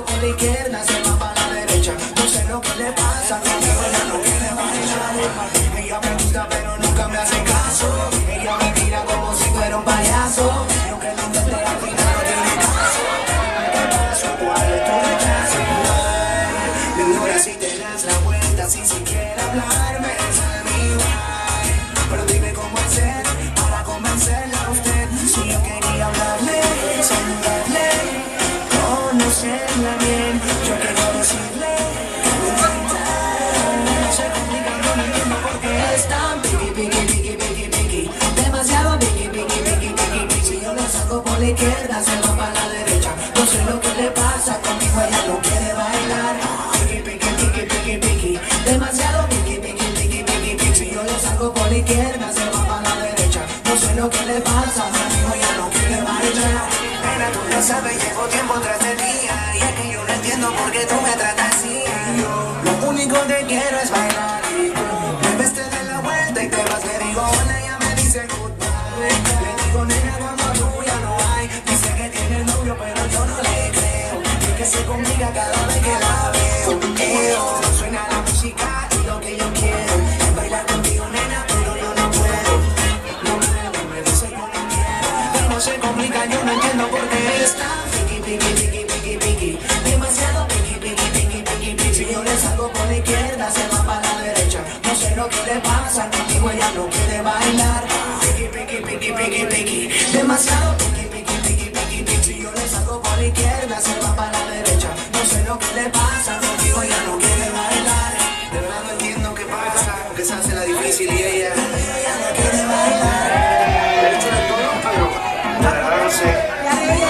salgo por la izquierda, se va para la derecha. No sé lo que le pasa, conmigo ella no quiere bailar. Ella me gusta pero nunca me hace caso. Ella me mira como si fuera un payaso. Y aunque lo intenté al final no tiene caso. ¿Qué pasó? ¿Cuál es tu rechazo? Y ahora si te das la vuelta sin siquiera hablarme, sale mi guay. Pero dime cómo hacer para convencerla a usted. Si yo quería hablarle, saludarle, conocerla bien, yo quiero decirle, no se complica, no entiendo por qué es tan piqui, piqui, piqui, piqui, piqui, demasiado piqui, piqui, piqui, piqui, piqui. Si yo le saco por la izquierda, se va para la derecha. No sé lo que le pasa, conmigo ella no quiere bailar. Piqui, piqui, piqui, piqui, piqui, demasiado piqui, piqui, piqui, piqui, piqui. Si yo le saco por la izquierda, se va para la derecha. No sé lo que le pasa, conmigo ella no quiere bailar. Nena, tú lo sabes, llevo tiempo tras de ti. Y es que yo no entiendo por qué tú me tratas así. Lo único que quiero es bailar y tú me ves, te das la vuelta y te vas. Le digo hola, ella me dice goodbye. Le digo nena, como tú ya no hay. Dice que tiene novio pero yo no le creo. Y que se complica cada vez que la veo. No suena la música y lo que yo quiero es bailar contigo nena, pero yo no puedo. No puedo, me dice que no quiero. Pero no se complica, yo no entiendo por qué está piqui, piqui, piqui, piqui, piqui, demasiado piqui, piqui, piqui, piqui, piqui. Si yo le salgo por la izquierda, se va para la derecha. No sé lo que le pasa, contigo ella no quiere bailar. Piqui, piqui, piqui, piqui, piqui, demasiado piqui, piqui, piqui, piqui, piqui. Si yo le salgo por la izquierda, se va para la derecha. No sé lo que le pasa, contigo ella no quiere bailar. De verdad no entiendo qué pasa, que se hace la difícil y ella no quiere bailar. Le he hecho de todo, pero de verdad no sé.